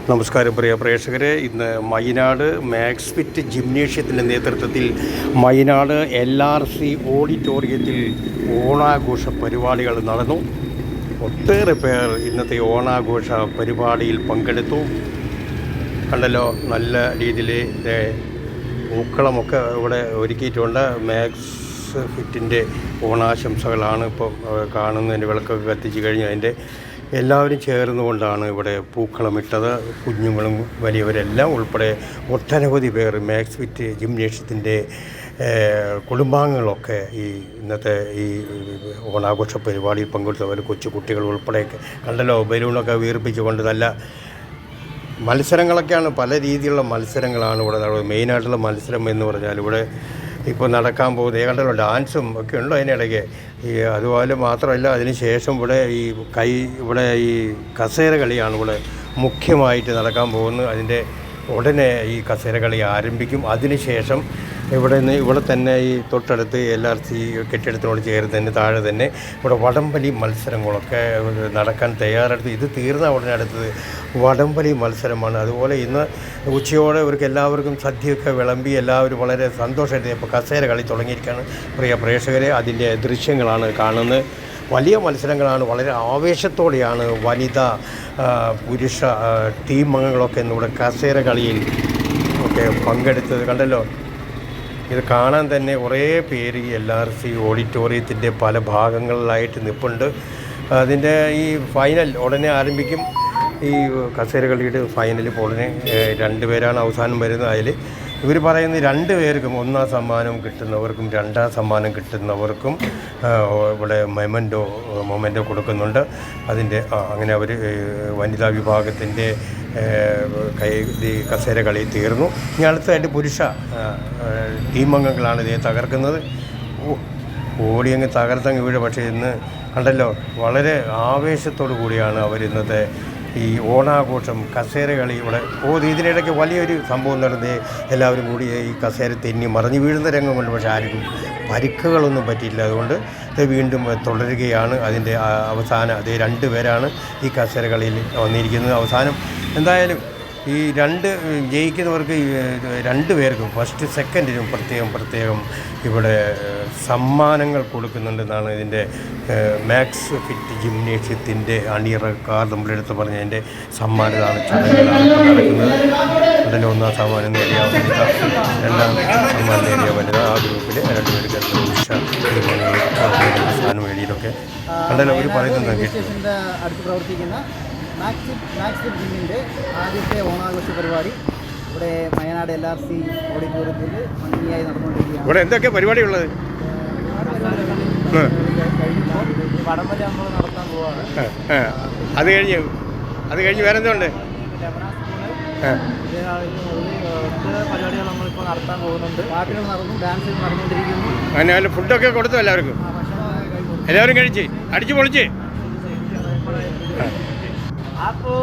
നമസ്കാരം പ്രിയ പ്രേക്ഷകരെ, ഇന്ന് മൈനാട് മാക്സ് ഫിറ്റ് ജിംനേഷ്യത്തിൻ്റെ നേതൃത്വത്തിൽ മൈനാട് LRC ഓഡിറ്റോറിയത്തിൽ ഓണാഘോഷ പരിപാടികൾ നടന്നു. ഒട്ടേറെ പേർ ഇന്നത്തെ ഓണാഘോഷ പരിപാടിയിൽ പങ്കെടുത്തു. കണ്ടല്ലോ, നല്ല രീതിയിൽ പൂക്കളമൊക്കെ ഇവിടെ ഒരുക്കിയിട്ടുണ്ട്. മാക്സ് ഫിറ്റിൻ്റെ ഓണാശംസകളാണ് ഇപ്പോൾ കാണുന്നതിൻ്റെ വിളക്കൊക്കെ കത്തിച്ച് കഴിഞ്ഞ് അതിൻ്റെ എല്ലാവരും ചേർന്നുകൊണ്ടാണ് ഇവിടെ പൂക്കളമിട്ടത്. കുഞ്ഞുങ്ങളും വലിയവരെല്ലാം ഉൾപ്പെടെ ഒട്ടനവധി പേർ മാക്സ് ഫിറ്റ് ജിംനേഷ്യത്തിൻ്റെ കുടുംബാംഗങ്ങളൊക്കെ ഈ ഇന്നത്തെ ഈ ഓണാഘോഷ പരിപാടിയിൽ പങ്കെടുത്തവർ കൊച്ചു കുട്ടികൾ ഉൾപ്പെടെയൊക്കെ കണ്ടല്ലോ, ബലൂണൊക്കെ വീർപ്പിച്ചുകൊണ്ട് നല്ല മത്സരങ്ങളൊക്കെയാണ്. പല രീതിയിലുള്ള മത്സരങ്ങളാണ് ഇവിടെ നടക്കുന്നത്. മെയിനായിട്ടുള്ള മത്സരം എന്ന് പറഞ്ഞാൽ ഇവിടെ ഇപ്പോൾ നടക്കാൻ പോകുന്നത് കണ്ടല്ലോ, ഡാൻസും ഒക്കെ ഉണ്ടോ അതിനിടയ്ക്ക്. അതുപോലെ മാത്രമല്ല, അതിന് ശേഷം ഇവിടെ ഈ കസേര കളിയാണ് ഇവിടെ മുഖ്യമായിട്ട് നടക്കാൻ പോകുന്നത്. അതിൻ്റെ ഉടനെ ഈ കസേര കളി ആരംഭിക്കും. അതിനുശേഷം ഇവിടെ തന്നെ ഈ തൊട്ടടുത്ത് LRC കെട്ടിടത്തിനോട് ചേർന്ന് തന്നെ താഴെ തന്നെ ഇവിടെ വടംവലി മത്സരങ്ങളൊക്കെ നടക്കാൻ തയ്യാറെടുത്ത്. ഇത് തീർന്ന ഉടനെ അടുത്തത് വടംവലി മത്സരമാണ്. അതുപോലെ ഇന്ന് ഉച്ചയോടെ ഇവർക്ക് എല്ലാവർക്കും സദ്യയൊക്കെ വിളമ്പി എല്ലാവരും വളരെ സന്തോഷമായിട്ട് ഇപ്പോൾ കസേര കളി തുടങ്ങിയിരിക്കുകയാണ്. പ്രിയ പ്രേക്ഷകരെ, അതിൻ്റെ ദൃശ്യങ്ങളാണ് കാണുന്നത്. വലിയ മത്സരങ്ങളാണ്. വളരെ ആവേശത്തോടെയാണ് വനിതാ പുരുഷ ടീം അംഗങ്ങളൊക്കെ ഇന്നിവിടെ കസേര കളിയിൽ ഒക്കെ പങ്കെടുത്തത്. കണ്ടല്ലോ, ഇത് കാണാൻ തന്നെ കുറേ പേര് ഈ LRC ഓഡിറ്റോറിയത്തിൻ്റെ പല ഭാഗങ്ങളിലായിട്ട് നിൽപ്പുണ്ട്. അതിൻ്റെ ഈ ഫൈനൽ ഉടനെ ആരംഭിക്കും. ഈ കസേര കളിയുടെ ഫൈനൽ ഉടനെ 2 പേരാണ് അവസാനം വരുന്നത്. അതിൽ ഇവർ പറയുന്നത് 2 പേർക്കും 1ാം സമ്മാനം കിട്ടുന്നവർക്കും 2ാം സമ്മാനം കിട്ടുന്നവർക്കും ഇവിടെ മൊമെൻറ്റോ കൊടുക്കുന്നുണ്ട്. അതിൻ്റെ അങ്ങനെ അവർ വനിതാ വിഭാഗത്തിൻ്റെ കസേര കളി തീർന്നു. ഇനി അടുത്തതായിട്ട് പുരുഷ ടീമംഗങ്ങളാണ് ഇതേ തകർക്കുന്നത്. ഓടിയങ്ങ് തകർത്തങ്ങ് വീട്. പക്ഷേ ഇന്ന് കണ്ടല്ലോ, വളരെ ആവേശത്തോടു കൂടിയാണ് അവരിന്നത്തെ ഈ ഓണാഘോഷം കസേര കളി ഇവിടെ ഇതിനിടയ്ക്ക് വലിയൊരു സംഭവം നടന്നേ. എല്ലാവരും കൂടി ഈ കസേര തെന്നി മറിഞ്ഞ് വീഴുന്ന രംഗമുണ്ട്. പക്ഷേ ആർക്കും പരിക്കുകളൊന്നും പറ്റിയില്ല. അതുകൊണ്ട് ഇത് വീണ്ടും തുടരുകയാണ്. അതിൻ്റെ അവസാനം അതേ 2 പേരാണ് ഈ കസേര കളിയിൽ വന്നിരിക്കുന്നത്. അവസാനം എന്തായാലും ഈ ജയിക്കുന്നവർക്ക് 2 പേർക്കും ഫസ്റ്റ് സെക്കൻഡിനും പ്രത്യേകം ഇവിടെ സമ്മാനങ്ങൾ കൊടുക്കുന്നുണ്ടെന്നാണ് ഇതിൻ്റെ മാക്സ് ഫിറ്റ് ജിംനേഷ്യത്തിൻ്റെ അണിയറക്കാർ നമ്മളെടുത്ത് പറഞ്ഞതിൻ്റെ സമ്മാനദാന ചടങ്ങുകളാണ് നടക്കുന്നത്. അതിൽ 1ാം സമ്മാനം നേടിയ വനിത, 2ാം സമ്മാനം നേടിയ വനിത. ആ ഗ്രൂപ്പിൽ 2 പേർക്ക് സ്ഥാനം വേണ്ടിയിട്ടൊക്കെ കണ്ടല്ലോ അവർ പറയുന്നത് കേട്ടിട്ടുണ്ട്. അടുത്ത് പ്രവർത്തിക്കുന്ന മാക്സ് ഫിറ്റ് ജിമ്മിൻ്റെ ആദ്യത്തെ ഓണാഘോഷ പരിപാടി ഇവിടെ മയനാട് LRC ഓഡിറ്റോറിയത്തിൽ ഭംഗിയായി നടന്നുകൊണ്ടിരിക്കുകയാണ്. ഇവിടെ എന്തൊക്കെ പരിപാടിയുള്ളത്? വടംവലി നമ്മൾ നടത്താൻ പോവാണ്. അത് കഴിഞ്ഞ് വേറെ എന്തുണ്ട്? പരിപാടികൾ നമ്മളിപ്പോൾ നടത്താൻ പോകുന്നുണ്ട്. പാട്ടുകൾ നടന്നു, ഡാൻസുകൾ നടന്നുകൊണ്ടിരിക്കുന്നു. അങ്ങനെ ഫുഡൊക്കെ കൊടുത്തു എല്ലാവർക്കും? എല്ലാവരും കഴിച്ച് അടിച്ചു പൊളിച്ച്. അപ്പോ